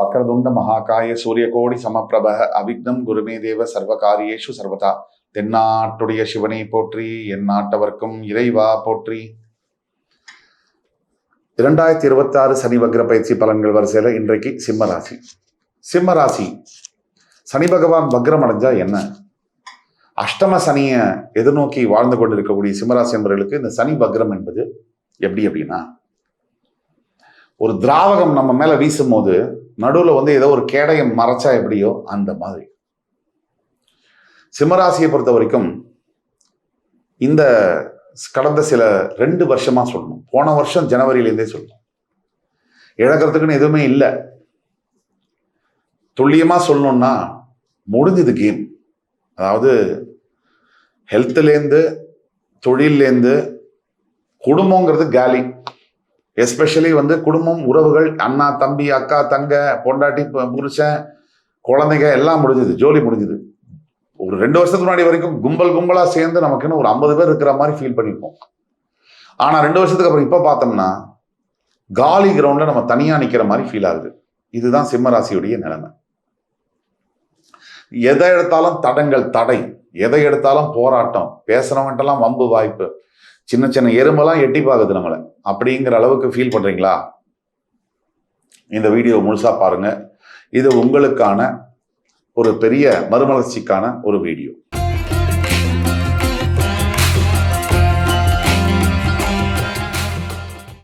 வக்ரதுண்ட மகாகாய சூரியகோடி சமப்பிரப அவிக்னம் குருமே தேவ சர்வகாரியேஷு சர்வதா. தென்னாட்டுடைய சிவனை போற்றி, என் நாட்டவர்க்கும் இறைவா போற்றி. 2026 சனி வக்ர பயிற்சி பலன்கள் வரிசையில் இன்றைக்கு சிம்மராசி. சிம்மராசி சனி பகவான் வக்ரம் அடைஞ்சா என்ன? அஷ்டம சனியை எதிர்நோக்கி வாழ்ந்து கொண்டிருக்கக்கூடிய சிம்மராசி என்பவர்களுக்கு இந்த சனி வக்ரம் என்பது எப்படி அப்படின்னா, ஒரு திராவகம் நம்ம மேல வீசும் போது நடுவில் ஏதோ ஒரு கேடயம் மறைச்சா எப்படியோ அந்த மாதிரி. சிம்மராசியை பொறுத்த வரைக்கும் இந்த கடந்த சில 2 வருஷமா சொல்லணும், போன வருஷம் ஜனவரியிலேருந்தே சொல்லணும், இழக்கிறதுக்குன்னு எதுவுமே இல்லை. துல்லியமா சொல்லணும்னா முடிஞ்சது கேம். அதாவது ஹெல்த்லேருந்து தொழிலேருந்து குடும்பங்கிறது காலி. எஸ்பெஷலி குடும்பம், உறவுகள், அண்ணா தம்பி அக்கா தங்க பொண்டாட்டி புருஷன் குழந்தைங்க எல்லாம் முடிஞ்சுது, ஜோலி முடிஞ்சுது. ஒரு 2 வருஷத்துக்கு முன்னாடி வரைக்கும் கும்பலா சேர்ந்து நமக்குன்னு ஒரு 50 பேர் இருக்கிற மாதிரி ஃபீல் பண்ணியிருப்போம். ஆனா 2 வருஷத்துக்கு அப்புறம் இப்ப பார்த்தோம்னா காலி கிரவுண்ட்ல நம்ம தனியா நிக்கிற மாதிரி ஃபீல் ஆகுது. இதுதான் சிம்மராசியுடைய நிலைமை. எதை எடுத்தாலும் தடங்கள், தடை, எதை எடுத்தாலும் போராட்டம், பேசுறவங்கட்டெல்லாம் வம்பு வாய்ப்பு, சின்ன சின்ன எறும்பெல்லாம் எட்டி பார்க்குது நம்மளை, அப்படிங்கிற அளவுக்கு ஃபீல் பண்றீங்களா? இந்த வீடியோ முழுசா பாருங்க. இது உங்களுக்கான ஒரு பெரிய மறுமலர்ச்சிக்கான ஒரு வீடியோ.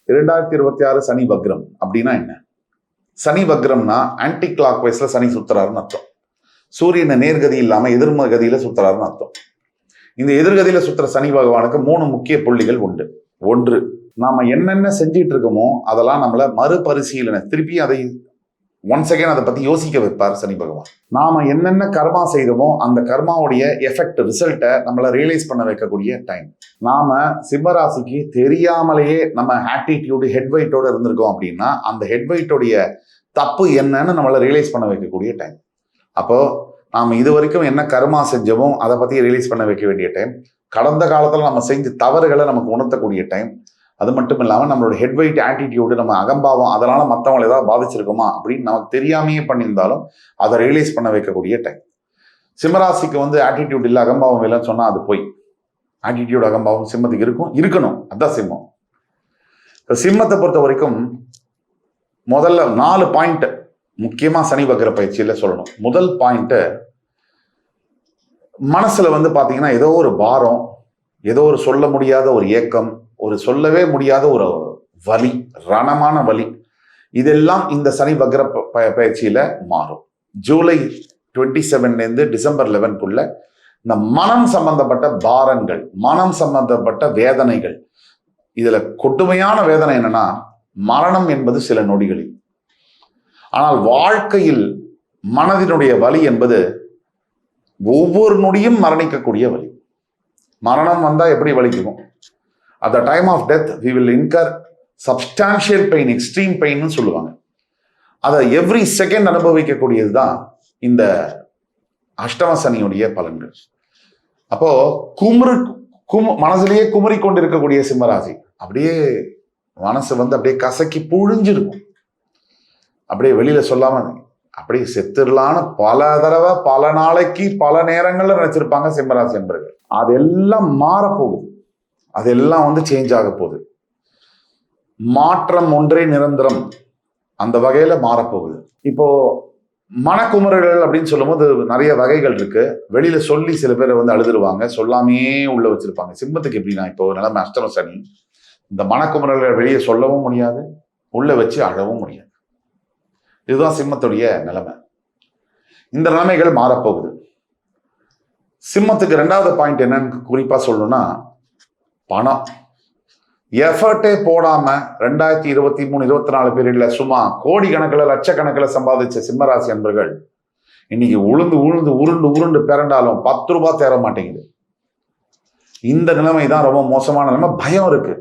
(2026) சனி வக்ரம் அப்படின்னா என்ன? சனி வக்ரம்னா ஆன்டி கிளாக் வைஸ்ல சனி சுத்துறாருன்னு அர்த்தம். சூரியனை நேர்கதி இல்லாம எதிர்மகதியில சுத்துறாருன்னு அர்த்தம். இந்த எதிர்கதியில சுத்துற சனி பகவானுக்கு 3 முக்கிய புள்ளிகள் உண்டு. ஒன்று, நாம என்னென்ன செஞ்சிட்டு இருக்கோமோ அதெல்லாம் நம்மள மறுபரிசீலனை, திருப்பி அதை ஒன்ஸ் அகைன் அதை பத்தி யோசிக்க வைப்பார் சனி பகவான். நாம என்னென்ன கர்மா செய்தோமோ அந்த கர்மாவுடைய எஃபெக்ட், ரிசல்ட்டை நம்மள ரியலைஸ் பண்ண வைக்கக்கூடிய டைம். நாம சிம்மராசிக்கு தெரியாமலேயே நம்ம ஆட்டிடியூடு ஹெட்வைட்டோட இருந்திருக்கோம் அப்படின்னா அந்த ஹெட்வைட்டோடைய தப்பு என்னன்னு நம்மள ரியலைஸ் பண்ண வைக்கக்கூடிய டைம். அப்போ நாம இது வரைக்கும் என்ன கர்மா செஞ்சோமோ அதை பத்தி ரியலைஸ் பண்ண வைக்க வேண்டிய டைம். கடந்த காலத்துல நம்ம செஞ்ச தவறுகளை நமக்கு உணர்த்தக்கூடிய டைம். அது மட்டும் இல்லாமல் நம்மளோட ஹெட்வைட் ஆட்டிடியூடு, நம்ம அகம்பாவம், அதனால மற்றவங்களை ஏதாவது பாதிச்சிருக்குமா அப்படின்னு நமக்கு தெரியாமையே பண்ணியிருந்தாலும் அதை ரியலைஸ் பண்ண வைக்கக்கூடிய டைம். சிம்மராசிக்கு ஆட்டிடியூட் இல்லை, அகம்பாவம் இல்லைன்னு சொன்னா அது போய். ஆட்டிடியூட் அகம்பாவம் சிம்மத்துக்கு இருக்கணும். அதான் சிம்மம். இப்போ சிம்மத்தை பொறுத்த வரைக்கும் முதல்ல 4 பாயிண்ட் முக்கியமா சனி வக்ர பயிற்சியில சொல்லணும். முதல் பாயிண்ட், மனசுல பாத்தீங்கன்னா ஏதோ ஒரு பாரம், ஏதோ ஒரு சொல்ல முடியாத ஒரு ஏக்கம், ஒரு சொல்லவே முடியாத ஒரு வலி, ரணமான வலி, இதெல்லாம் இந்த சனி வக்ர பயிற்சியில மாறும். ஜூலை 27 டிசம்பர் 11 இந்த மனம் சம்பந்தப்பட்ட பாரங்கள், மனம் சம்பந்தப்பட்ட வேதனைகள். இதுல கொடுமையான வேதனை என்னன்னா, மரணம் என்பது சில நொடிகளில். ஆனால் வாழ்க்கையில் மனதினுடைய வலி என்பது ஒவ்வொரு நொடியும் மரணிக்கக்கூடிய வலி. மரணம் வந்தா எப்படி வலிக்குமோ, at the time of death we will incur substantial pain, extreme pain சொல்லுவாங்க. அதை எவ்ரி செகண்ட் அனுபவிக்கக்கூடியதுதான் இந்த அஷ்டம சனியுடைய பலன்கள். அப்போ மனசுலயே குமரி கொண்டிருக்கக்கூடிய சிம்மராசி அப்படியே மனசு அப்படியே கசக்கி புழிஞ்சிருக்கும். அப்படியே வெளியில சொல்லாம அப்படியே செத்துடலான்னு பல தடவை, பல நாளைக்கு, பல நேரங்கள்ல நினைச்சிருப்பாங்க சிம்மராசி என்பவர்கள். அதெல்லாம் மாறப்போகுது, அதெல்லாம் சேஞ்ச் ஆக போகுது. மாற்றம் ஒன்றே நிரந்தரம், அந்த வகையில மாறப்போகுது. இப்போ மனக்குமுறல்கள் அப்படின்னு சொல்லும் போது நிறைய வகைகள் இருக்கு. வெளியில சொல்லி சில பேர் அழுதுருவாங்க, சொல்லாமையே உள்ள வச்சிருப்பாங்க. சிம்மத்துக்கு எப்படின்னா, இப்போ நிலைமை அஷ்டம சனி, இந்த மனக்குமுறல்களை வெளியே சொல்லவும் முடியாது, உள்ள வச்சு அழவும் முடியாது. இதுதான் சிம்மத்துடைய நிலைமை. இந்த நிலைமைகள் மாறப்போகுது. சிம்மத்துக்கு 2வது பாயிண்ட் என்னன்னு குறிப்பா சொல்லணும்னா, பணம். எஃபர்ட்டே போடாம 2023-24 பீரியட்ல சும்மா கோடிக்கணக்கில், லட்சக்கணக்கில் சம்பாதிச்ச சிம்மராசி அன்பர்கள் இன்னைக்கு உருண்டு பிறண்டாலும் 10 ரூபாய் தேர மாட்டேங்குது. இந்த நிலைமை தான் ரொம்ப மோசமான நிலைமை. பயம் இருக்கு.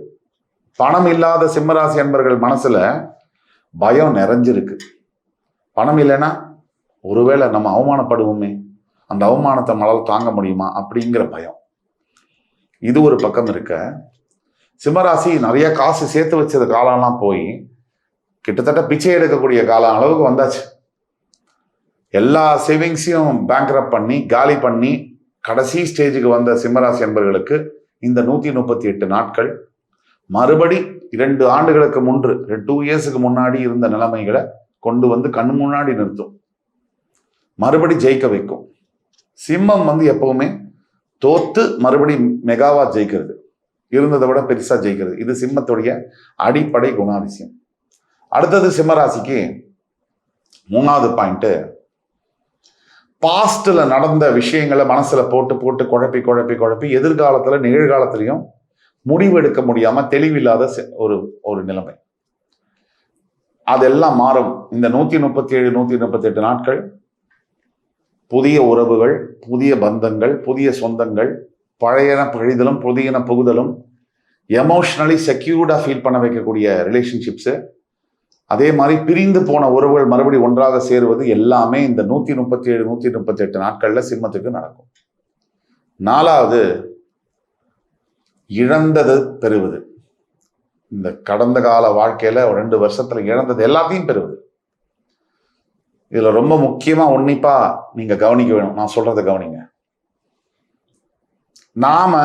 பணம் இல்லாத சிம்மராசி அன்பர்கள் மனசுல பயம் நிறைஞ்சிருக்கு. பணம் இல்லைன்னா ஒருவேளை நம்ம அவமானப்படுவோமே, அந்த அவமானத்தை நம்மளால தாங்க முடியுமா அப்படிங்கிற பயம். இது ஒரு பக்கம் இருக்க, சிம்மராசி நிறைய காசு சேர்த்து வச்சது காலம்லாம் போய் கிட்டத்தட்ட பிச்சை எடுக்கக்கூடிய காலம் அளவுக்கு வந்தாச்சு. எல்லா சேவிங்ஸையும் பேங்க்ரப்ட் பண்ணி காலி பண்ணி கடைசி ஸ்டேஜுக்கு வந்த சிம்மராசி என்பவர்களுக்கு இந்த 138 நாட்கள் மறுபடி 2 ஆண்டுகளுக்கு முன்று 2 இயர்ஸுக்கு முன்னாடி இருந்த நிலைமைகளை கொண்டு வந்து கண் முன்னாடி நிறுத்தும், மறுபடி ஜெயிக்க வைக்கும். சிம்மம் எப்பவுமே தோத்து மறுபடி மெகாவா ஜெயிக்கிறது, இருந்ததை விட பெருசா ஜெயிக்கிறது. இது சிம்மத்துடைய அடிப்படை குணாதிசயம். அடுத்தது சிம்மராசிக்கு 3வது பாயிண்ட், பாஸ்ட்ல நடந்த விஷயங்களை மனசுல போட்டு போட்டு குழப்பி குழப்பி குழப்பி எதிர்காலத்துல நிகழ்காலத்திலையும் முடிவு எடுக்க முடியாம தெளிவில்லாத ஒரு நிலைமை. அதெல்லாம் மாறும். இந்த 137 138 நாட்கள் புதிய உறவுகள், புதிய பந்தங்கள், புதிய சொந்தங்கள், பழையன பழிதலும் புதியன புகுதலும், எமோஷனலி செக்யூர்டா ஃபீல் பண்ண வைக்கக்கூடிய ரிலேஷன்ஷிப்ஸு, அதே மாதிரி பிரிந்து போன உறவுகள் மறுபடியும் ஒன்றாக சேருவது எல்லாமே இந்த 137 138 நாட்கள்ல சிம்மத்துக்கு நடக்கும். 4வது, இழந்தது பெறுவது. இந்த கடந்த கால வாழ்க்கையில 2 வருஷத்துல இழந்தது எல்லாத்தையும் பெறுவது. இதுல ரொம்ப முக்கியமா உன்னிப்பா நீங்க கவனிக்க வேணும். நான் சொல்றதை கவனிங்க. நாம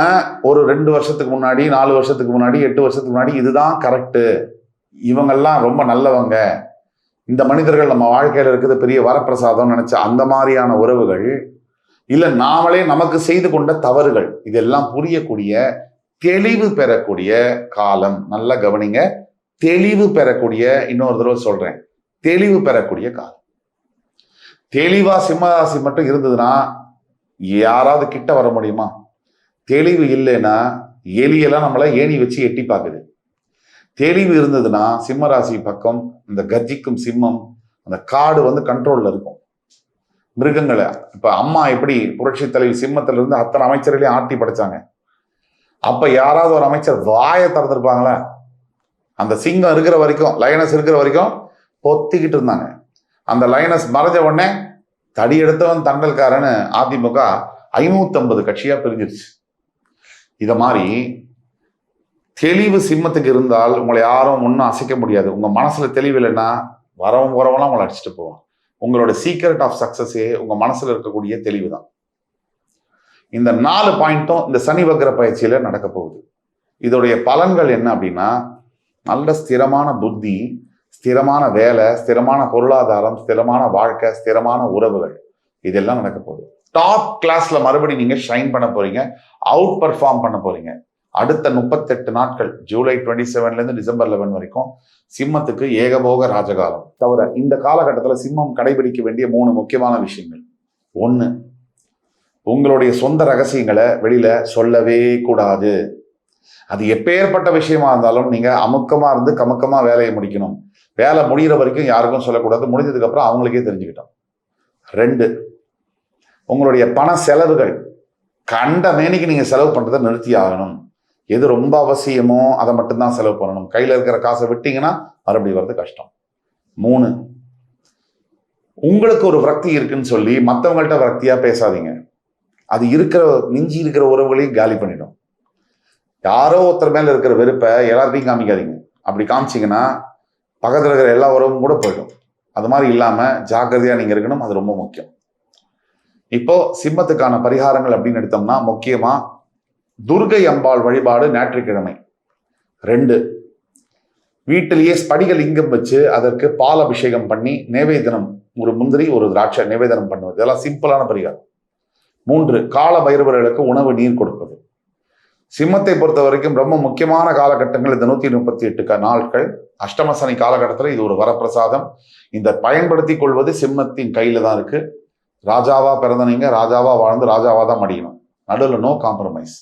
ஒரு 2 வருஷத்துக்கு முன்னாடி, 4 வருஷத்துக்கு முன்னாடி, 8 வருஷத்துக்கு முன்னாடி இதுதான் கரெக்டு, இவங்கெல்லாம் ரொம்ப நல்லவங்க, இந்த மனிதர்கள் நம்ம வாழ்க்கையில இருக்குது பெரிய வரப்பிரசாதம் நினைச்ச அந்த மாதிரியான உறவுகள், இல்ல நாமளே நமக்கு செய்து கொண்ட தவறுகள், இதெல்லாம் புரியக்கூடிய தெளிவு பெறக்கூடிய காலம். நல்லா கவனிங்க, தெளிவு பெறக்கூடிய, இன்னொரு தடவை சொல்றேன், தெளிவு பெறக்கூடிய காலம். தெளிவா சிம்மராசி மட்டும் இருந்ததுன்னா யாராவது கிட்ட வர முடியுமா? தெளிவு இல்லைன்னா எலியெல்லாம் நம்மளை ஏணி வச்சு எட்டி பார்க்குது. தெளிவு இருந்ததுன்னா சிம்மராசி பக்கம் இந்த கர்ஜிக்கும் சிம்மம், அந்த காடு கண்ட்ரோல்ல இருக்கும். மிருகங்களை இப்ப அம்மா எப்படி புரட்சி தலைவி சிம்மத்துல இருந்து அத்தனை அமைச்சர்களையும் ஆட்டி படைச்சாங்க, அப்ப யாராவது ஒரு அமைச்சர் வாயை திறந்திருப்பாங்களா? அந்த சிங்கம் இருக்கிற வரைக்கும், லைனஸ் இருக்கிற வரைக்கும் பொத்திக்கிட்டு இருந்தாங்க. அந்த லைனஸ் மறைஞ்ச உடனே தடி எடுத்தவன் தண்டல்காரன்னு அதிமுக 550 கட்சியா பிரிஞ்சிருச்சு. இத மாதிரி தெளிவு சிம்மத்துக்கு இருந்தால் உங்களை யாரும் ஒன்றும் அசைக்க முடியாது. உங்க மனசுல தெளிவு இல்லைன்னா வரவெல்லாம் உங்களை அடிச்சுட்டு போவான். உங்களோட சீக்ரெட் ஆஃப் சக்சஸே உங்க மனசுல இருக்கக்கூடிய தெளிவு தான். இந்த 4 பாயிண்ட்டும் இந்த சனி வக்ர பயிற்சியில நடக்க போகுது. இதோடைய பலன்கள் என்ன அப்படின்னா, நல்ல ஸ்திரமான புத்தி, ஸ்திரமான வேலை, ஸ்திரமான பொருளாதாரம், ஸ்திரமான வாழ்க்கை, ஸ்திரமான உறவுகள், இதெல்லாம் நடக்க போகுது. டாப் கிளாஸ்ல மறுபடியும் நீங்க ஷைன் பண்ண போறீங்க, அவுட் பர்ஃபார்ம் பண்ண போறீங்க. அடுத்த 38 நாட்கள், ஜூலை 27 இருந்து டிசம்பர் 11 வரைக்கும் சிம்மத்துக்கு ஏகபோக ராஜகாலம். தவிர இந்த காலகட்டத்தில் சிம்மம் கடைபிடிக்க வேண்டிய 3 முக்கியமான விஷயங்கள். 1, உங்களுடைய சொந்த ரகசியங்களை வெளியில சொல்லவே கூடாது. அது எப்பேற்பட்ட விஷயமா இருந்தாலும் நீங்க அமுக்கமா இருந்து கமுக்கமா வேலையை முடிக்கணும். வேலை முடிகிற வரைக்கும் யாருக்கும் சொல்லக்கூடாது, முடிஞ்சதுக்கு அப்புறம் அவங்களுக்கே தெரிஞ்சுக்கிட்டோம். 2, உங்களுடைய பண செலவுகள் கண்ட மேனிக்கு நீங்க செலவு பண்றதை நிறுத்தி ஆகணும். எது ரொம்ப அவசியமோ அதை மட்டும்தான் செலவு பண்ணணும். கையில இருக்கிற காசை விட்டீங்கன்னா மறுபடியும் வர்றது கஷ்டம். 3, உங்களுக்கு ஒரு விரக்தி இருக்குன்னு சொல்லி மற்றவங்கள்ட்ட விரக்தியா பேசாதீங்க. அது மிஞ்சி இருக்கிற உறவுகளையும் காலி பண்ணிடும். யாரோ ஒருத்தர் மேல இருக்கிற வெறுப்பை எல்லாத்தையும் காமிக்காதீங்க. அப்படி காமிச்சிங்கன்னா பக்கத்தில் இருக்கிற எல்லா உறவும் கூட போயிடும். அது மாதிரி இல்லாம ஜாக்கிரதையா நீங்க இருக்கணும். அது ரொம்ப முக்கியம். இப்போ சிம்மத்துக்கான பரிகாரங்கள் அப்படின்னு எடுத்தோம்னா, முக்கியமா துர்கை அம்பாள் வழிபாடு ஞாயிற்றுக்கிழமை. 2, வீட்டிலேயே ஸ்படிக லிங்கம் வச்சு அதற்கு பால் அபிஷேகம் பண்ணி நைவேத்தியம், ஒரு முந்திரி ஒரு திராட்சை நைவேத்தியம் பண்ணுவது, இதெல்லாம் சிம்பிளான பரிகாரம். 3, கால பைரவர்களுக்கு உணவு நீர் கொடுப்பது. சிம்மத்தை பொறுத்த வரைக்கும் ரொம்ப முக்கியமான காலகட்டங்கள் இந்த 138 நாட்கள். அஷ்டம சனி காலகட்டத்தில் இது ஒரு வரப்பிரசாதம். இந்த பயன்படுத்தி கொள்வது சிம்மத்தின் கையில தான் இருக்கு. ராஜாவா பிறந்த நீங்க ராஜாவா வாழ்ந்து ராஜாவா தான் மடியணும். நடுவில் நோ காம்ப்ரமைஸ்.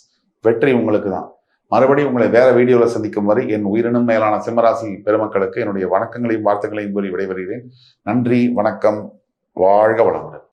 வெற்றி உங்களுக்கு தான். மறுபடியும் உங்களை வேற வீடியோவில் சந்திக்கும் வரை என் உயிரினும் மேலான சிம்மராசி பெருமக்களுக்கு என்னுடைய வணக்கங்களையும் வாழ்த்துக்களையும் கூறி விடைபெறுகிறேன். நன்றி, வணக்கம், வாழ்க வளமுடன்.